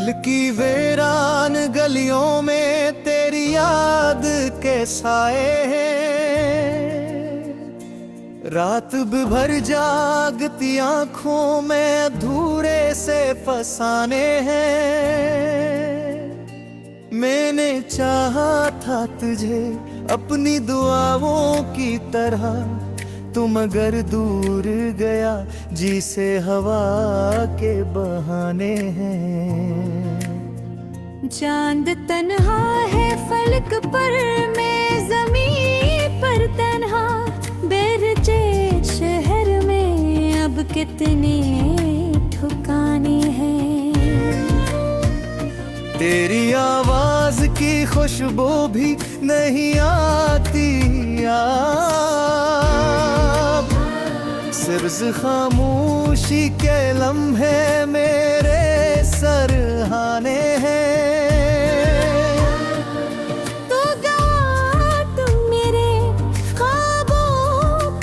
दिल की वीरान गलियों में तेरी याद के साए हैं। रात भर जागती आंखों में अधूरे से फसाने हैं। मैंने चाहा था तुझे अपनी दुआओं की तरह, तू मगर दूर गया जी से हवा के बहाने हैं। चांद तन्हा है फलक पर, मैं ज़मीन पर तन्हा। बेरजे शहर में अब कितने ठिकाने हैं। तेरी आवाज की खुशबू भी नहीं आती अब, सिर्फ खामोशी के लम्हे मेरे सरहाने हैं। तो गवा तुम मेरे ख्वाबों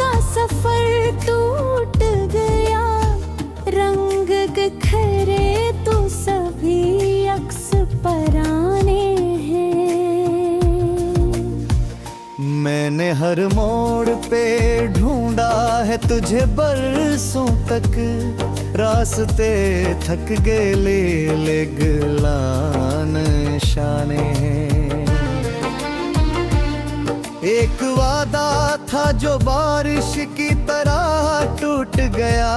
का सफर टूट गया। रंग बिखरे तो सभी अक्स पराने हैं। मैंने हर मोड़ पे ढूंढा है तुझे बरसों तक, रास्ते थक गए ले गिलान निशाने हैं। एक वादा था जो बारिश की तरह टूट गया,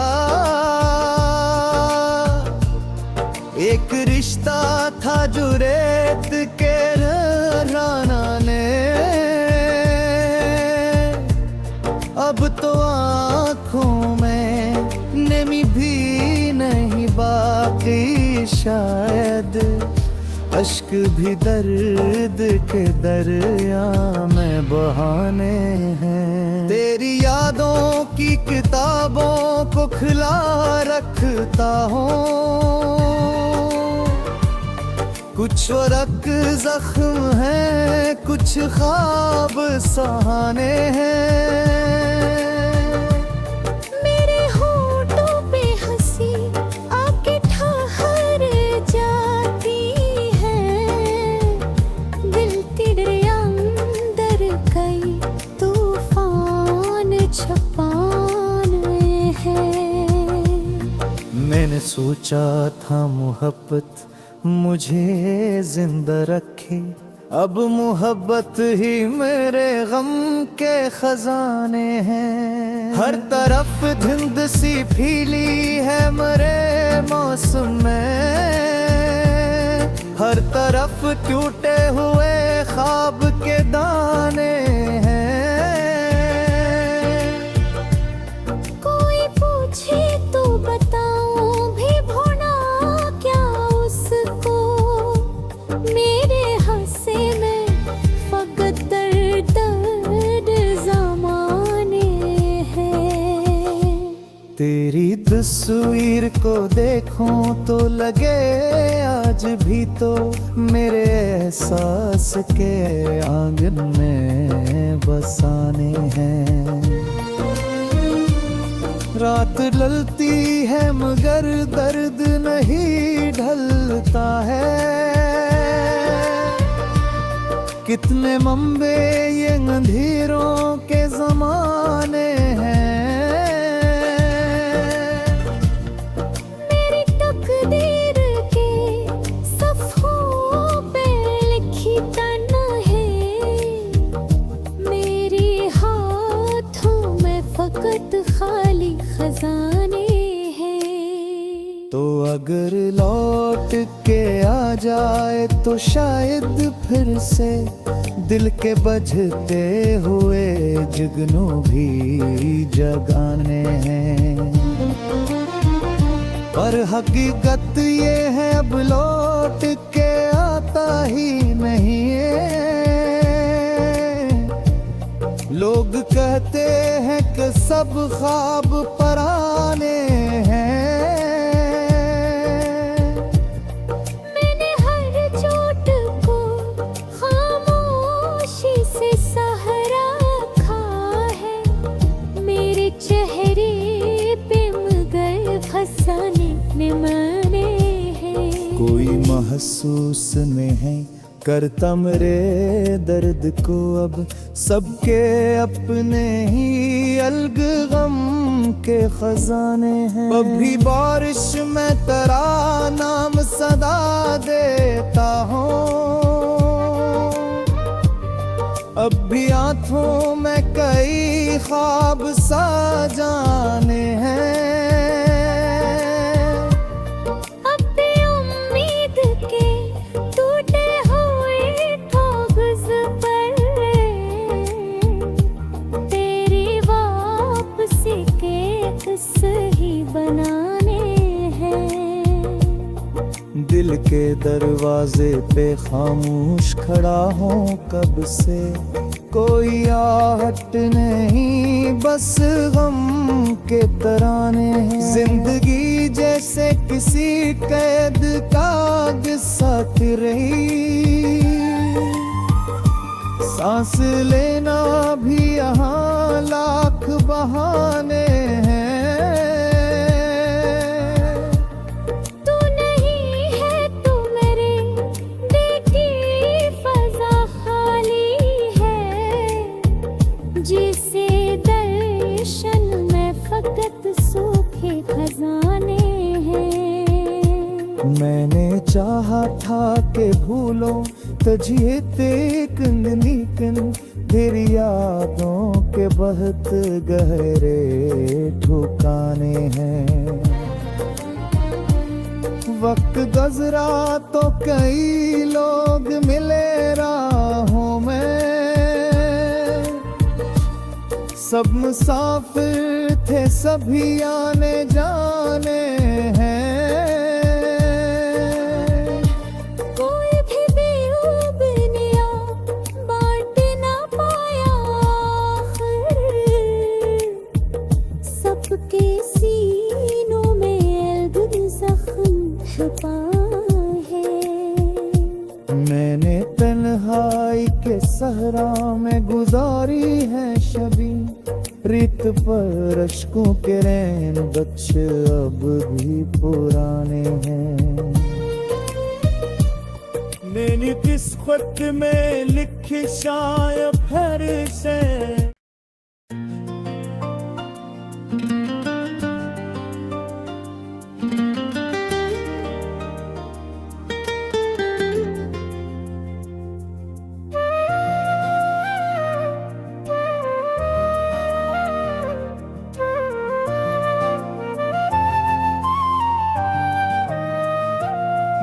एक रिश्ता था जो रेत के राना ने। अब तो आँखों में नमी भी नहीं बाकी, शायद अश्क भी दर्द के दरिया में बहाने हैं। तेरी यादों की किताबों को खुला रखता हूँ, कुछ वरक जख्म है कुछ ख्वाब सहाने हैं। मेरे होठों पे हंसी आके ठहर जाती है। दिल तेरे अंदर कई तूफान छपाने हैं। मैंने सोचा था मोहब्बत मुझे जिंदा रखे, अब मोहब्बत ही मेरे गम के खजाने हैं। हर तरफ धुंध सी फीली है मेरे मौसम में, हर तरफ टूटे हुए ख्वाब के दाने हैं। कोई पूछे तो बताऊं भी भुना क्या उसको, मेरे हंसे में फकत दर्द ज़माने हैं। तेरी तस्वीर को देखूं तो लगे आज भी तो मेरे एहसास के आंगन में बसाने हैं। रात ढलती है मगर दर्द नहीं ढलता है। कितने मंबे ये अंधेरों के ज़माने हैं। मेरी तकदीर के सफ़ों पे लिखी तन्हाई, मेरे हाथों में फकत खाली खजाने हैं। तो अगर लौट के आ जाए तो शायद फिर से दिल के बजते हुए जुगनू भी जगाने हैं। पर हकीकत ये है अब लौट के आता ही नहीं है। लोग कहते हैं कि सब ख्वाब पराने हैं। महसूस नहीं करता मेरे दर्द को अब। सबके अपने ही अलग गम के खजाने हैं। अभी बारिश में तेरा नाम सदा देता हूँ, अब भी आँखों में कई ख्वाब साजाने हैं। अब भी उम्मीद के टूटे हुए कागज पर तेरी वापसी के सही बनाने हैं। दिल के दरवाजे पे खामोश खड़ा हूँ कब से, कोई आहट नहीं बस गम के तराने हैं। जिंदगी जैसे किसी कैद का किस्सा रही, सांस लेना भी यहाँ लाख बहाने हैं। जिसे दर्शन में फकत सूखे खजाने हैं। मैंने चाहा था कि भूलो तजिए तेक लेकिन तेरी यादों के बहुत गहरे ठिकाने हैं। वक्त गुजरा तो कई लोग मिले राहों में, सब मुसाफिर थे सभी आने जाने हैं। कोई भी बेउबनिया बांट ना पाया आखिर, सबके सीनों में अलग जख्म छुपा है। मैंने तन्हाई के सहरा में गुजारी है शबी, रित पर अश्कों के रैन बख्श अब भी पुराने हैं। मैंने किस खत में लिखी शायद फिर से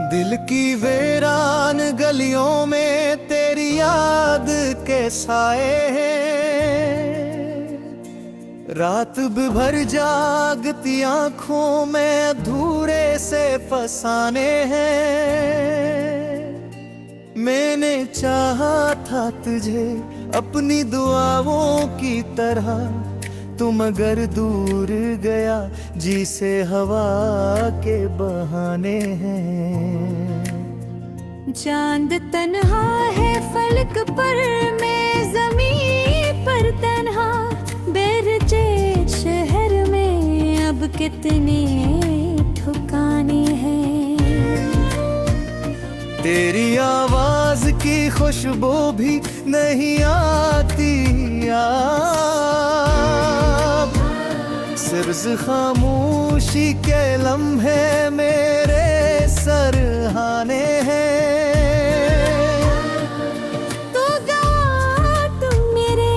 दिल की वीरान गलियों में तेरी याद के साए हैं। रात भर जागती आंखों में अधूरे से फसाने हैं। मैंने चाहा था तुझे अपनी दुआओं की तरह, तू मगर दूर गया जी से हवा के बहाने हैं। चांद तन्हा है फलक पर, मैं ज़मीन पर तन्हा, बेरजे शहर में अब कितने ठिकाने हैं। तेरी आवाज की खुशबू भी नहीं आती अब, सिर्फ खामोशी के लम्हे मेरे सरहाने हैं। तो गवा तुम मेरे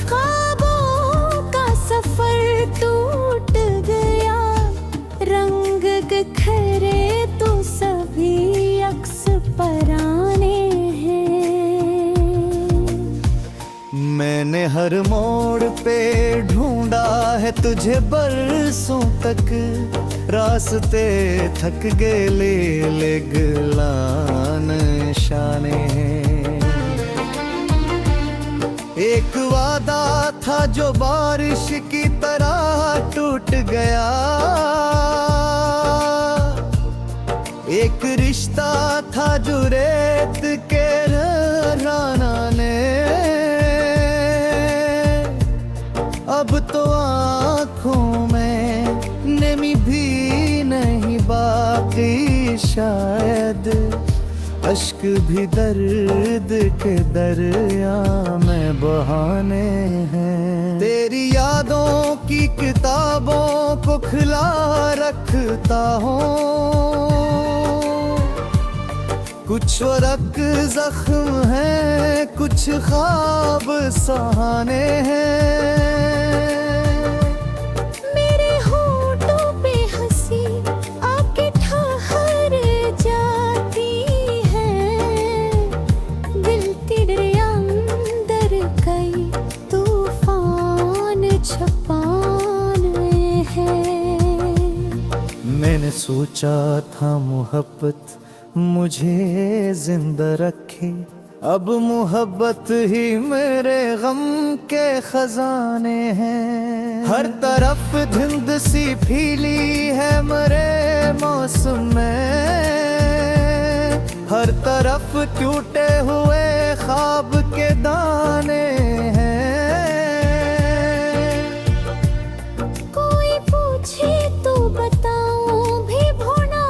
ख्वाबों का सफर टूट गया, रंग बिखरे तो सभी अक्स पराने हैं। मैंने हर मोड़ पे ढूंढा है तुझे बरसों तक, रास्ते थक गए ले गिलान शाने हैं। एक वादा था जो बारिश की तरह टूट गया, एक रिश्ता था जो रेत के राना ने, अब तो आँखों में नमी भी नहीं बाकी शायद। अश्क भी दर्द के दरिया में बहाने हैं। तेरी यादों की किताबों को खिला रखता हूँ, कुछ वरक जख्म है, कुछ ख्वाब सहाने हैं। मेरे होठों पे हंसी आके ठहर जाती है, दिल तेरे अंदर कई तूफान छपाने हैं। मैंने सोचा था मोहब्बत मुझे जिंदा रखे, अब मोहब्बत ही मेरे गम के खजाने हैं। हर तरफ धुंध सी फीली है मेरे मौसम में, हर तरफ टूटे हुए ख्वाब के दाने हैं। कोई पूछे तो बताऊं भी भुना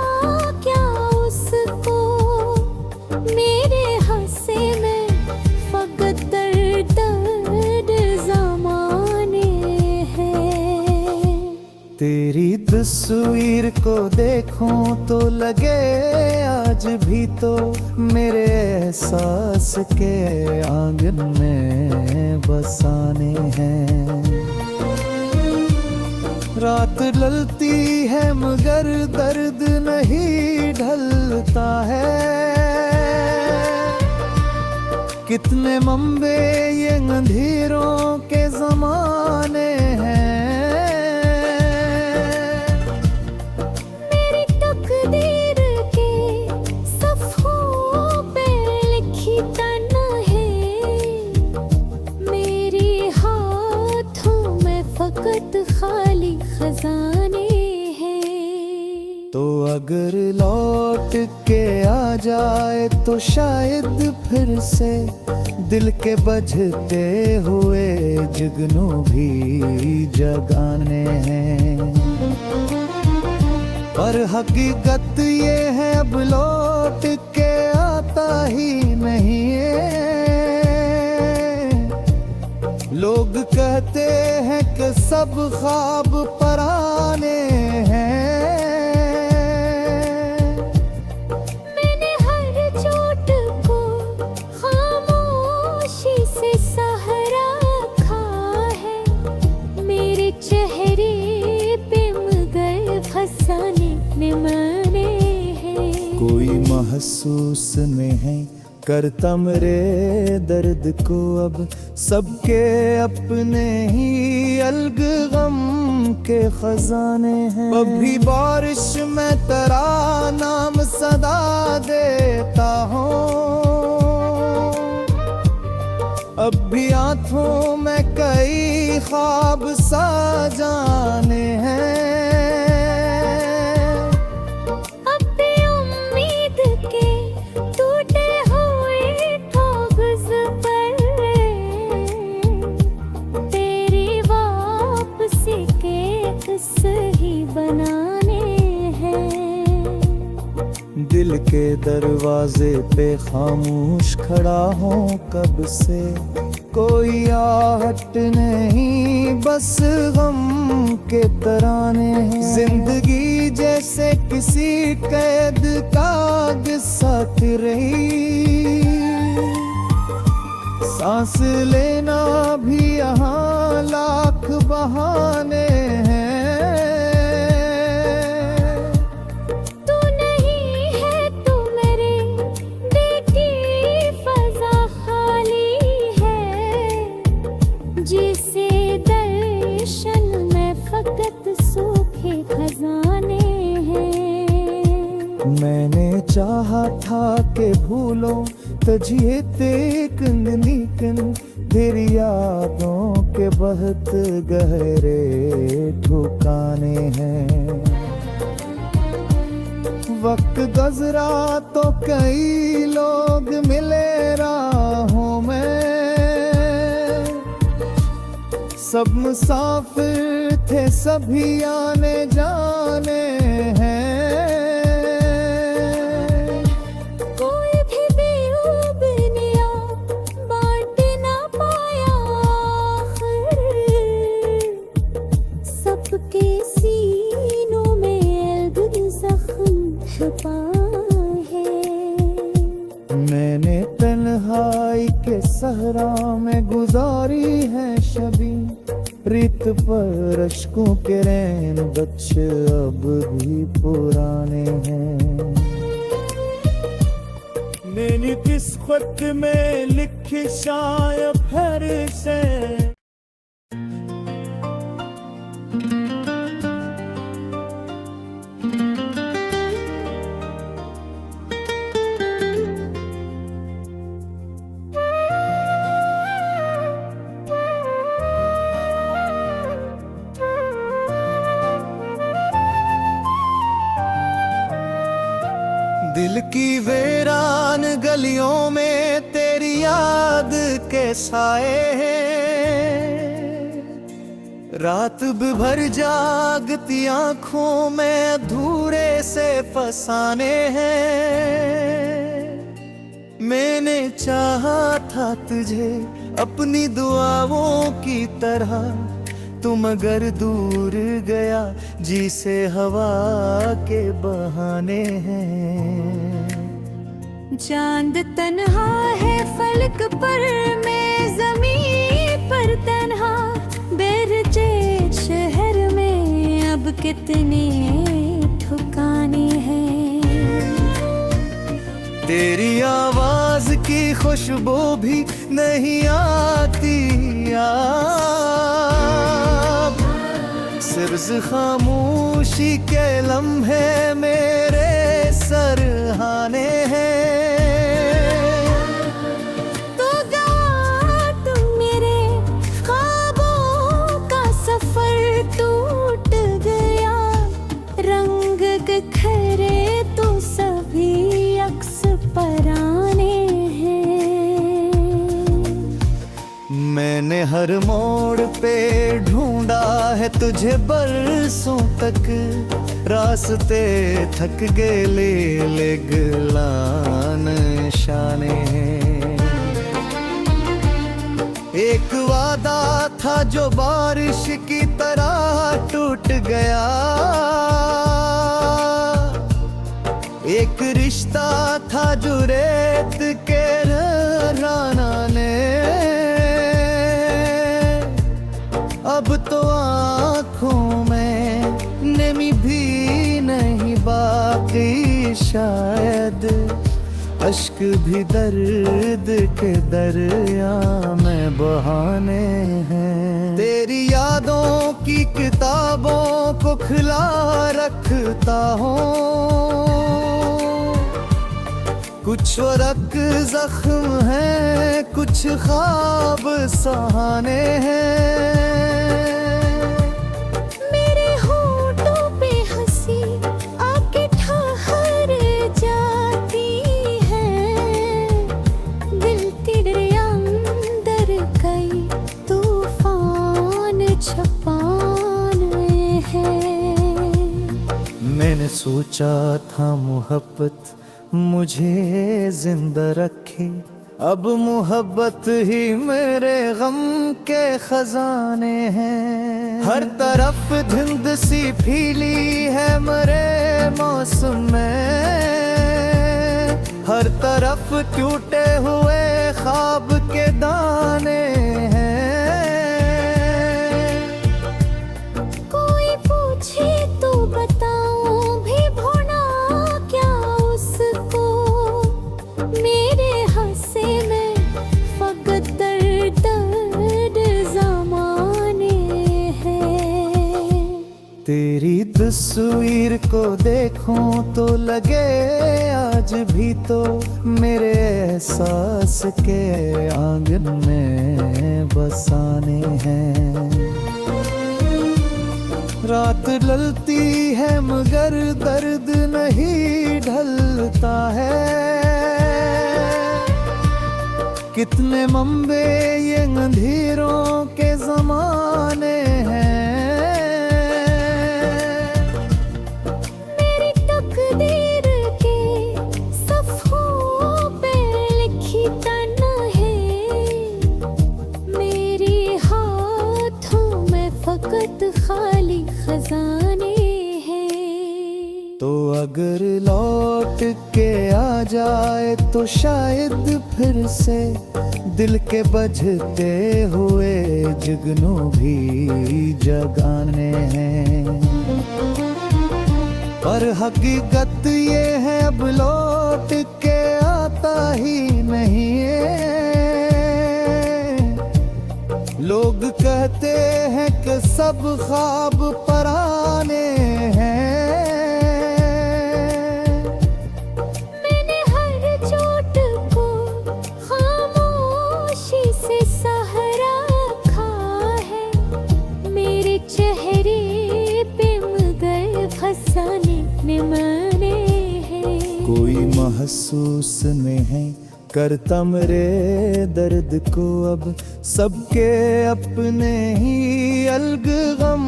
क्या उसको, मेरे हंसे में फकत दर्द ज़माने हैं। तेरी तस्वीर को देखूं तो लगे आज भी तो मेरे एहसास के आंगन में बसाने हैं। रात ढलती है मगर दर्द नहीं ढलता है, कितने मंबे ये अंधेरों के जमाने हैं। मेरी तकदीर के सफ़ों पे लिखी तन्हाई, मेरी हाथों में फकत खाली खजाने हैं। तो अगर लौट के आ जाए तो शायद फिर से दिल के बजते हुए जुगनू भी जगाने हैं। पर हकीकत ये है अब लौट के आता ही नहीं है। लोग कहते हैं कि सब ख्वाब पराने हैं। कोई महसूस नहीं करता मेरे दर्द को, अब सबके अपने ही अलग गम के खजाने हैं। अब भी बारिश में तेरा नाम सदा देता हूँ, अब भी आँखों में कई ख्वाब साजाने हैं। दिल के दरवाजे पे खामोश खड़ा हूँ कब से, कोई आहट नहीं बस गम के तराने हैं। जिंदगी जैसे किसी कैद का किस्सा रही, सांस लेना भी यहाँ लाख बहाने हैं। जिसे दर्शन में फकत सूखे खजाने हैं। मैंने चाहा था कि भूलो तजिए तेक निकन, तेरी यादों के बहुत गहरे ठिकाने हैं। वक्त गुजरा तो कई लोग मिले राहों में, सब मुसाफिर थे सभी आने जाने हैं। कोई भी रीत पर अश्कों के रैन बच्चे अब भी पुराने हैं। मैंने किस खत में लिखी शायद फिर से दिल की वीरान गलियों में तेरी याद के साए हैं। रात भर जागती आंखों में अधूरे से फसाने हैं। मैंने चाहा था तुझे अपनी दुआओं की तरह, तू मगर दूर गया जी से हवा के बहाने हैं। चांद तन्हा है फलक पर, मैं ज़मीन पर तन्हा। बेरजे शहर में अब कितने ठिकाने हैं। तेरी आवाज की खुशबू भी नहीं आती अब, सिर्फ खामोशी के लम्हे मेरे सरहाने हैं। तो गवा तू मेरे ख्वाबों का सफर टूट गया, रंग बिखरे तो सभी अक्स पराने हैं। मैंने हर मोड़ पे ढूंढा है तुझे बरसों तक, रास्ते थक गए ले गिलान शाने हैं। एक वादा था जो बारिश की तरह टूट गया, एक रिश्ता था जो रेत के रानाने। अब तो आँखों में नमी भी नहीं बाकी, शायद अश्क भी दर्द के दरिया में बहाने हैं। तेरी यादों की किताबों को खुला रखता हूँ, कुछ वरक जख्म है कुछ ख्वाब सहाने हैं। मेरे होठों पे हंसी आके ठहर जाती है, दिल के दरिया अंदर कई तूफान छपाने हैं। मैंने सोचा था मोहब्बत मुझे जिंदा रखे, अब मोहब्बत ही मेरे गम के खजाने हैं। हर तरफ धुंध सी फीली है मरे मौसम में, हर तरफ टूटे हुए ख्वाब के दाने हैं। कोई पूछे तो बताऊं भी भुना क्या उसको, मेरे हंसे में फकत दर्द ज़माने हैं। तेरी तस्वीर को देखूं तो लगे आज भी तो मेरे एहसास के आंगन में बसाने हैं। रात ढलती है मगर दर्द नहीं ढलता है, कितने मंबे ये अंधेरों के जमाने हैं। मेरी तकदीर के सफ़ों पे लिखी तन्हाई, मेरे हाथों में फकत खाली खजाने हैं। तो अगर लौट के आ जाए तो शायद फिर से दिल के बजते हुए जुगनू भी जगाने हैं। पर हकीकत ये है अब लौट के आता ही नहीं है। लोग कहते हैं कि सब ख्वाब पराने हैं। मैंने हर चोट को खामोशी से सहारा रखा है। मेरे चेहरे पे मगर फसाने ने माने हैं। कोई महसूस नहीं करता मेरे दर्द को अब, सबके अपने ही अलग गम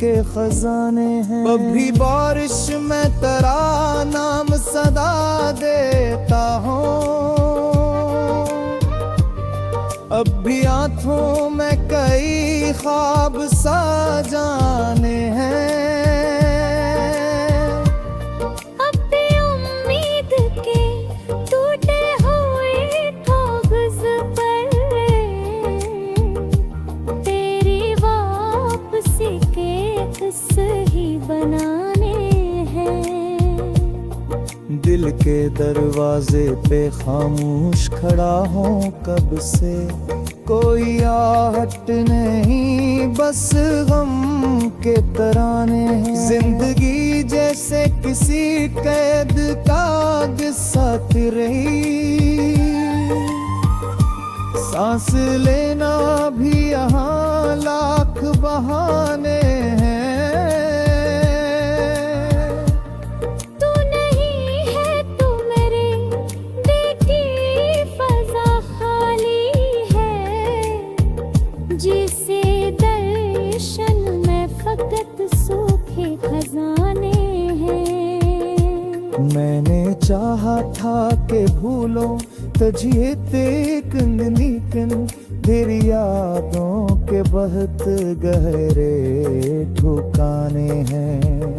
के खजाने हैं। अभी बारिश में तेरा नाम सदा देता हूँ, अब भी आँखों में कई ख्वाब साजाने हैं। सही बनाने हैं। दिल के दरवाजे पे खामोश खड़ा हूँ कब से, कोई आहट नहीं बस गम के तराने हैं। जिंदगी जैसे किसी कैद का साथ रही, सांस लेना भी यहाँ लाख बहाने हैं। तू नहीं है तो मेरे दिल की फजा खाली है। जिसे दर्शन में फकत सूखे खजाने हैं। मैंने चाहा था कि भूलो तुझे लेकिन तेरी यादों के बहुत गहरे ठिकाने हैं।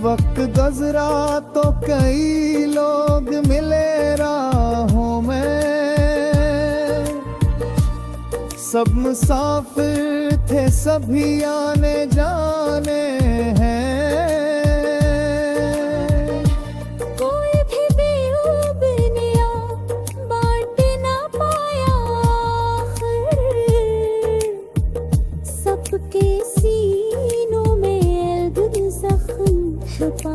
वक्त गुजरा तो कई लोग मिले राहों में, सब मुसाफिर थे सभी आने जाने हैं। के सीनों में जख्म छुपा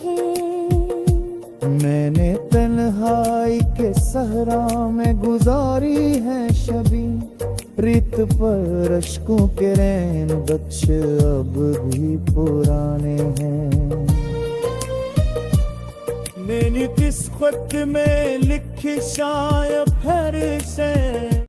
है। मैंने तन्हाई के सहरा में गुजारी है शबी, रित पर अश्कों के रैन बख्श अब भी पुराने हैं। मैंने किस खत में लिखी शायद फिर से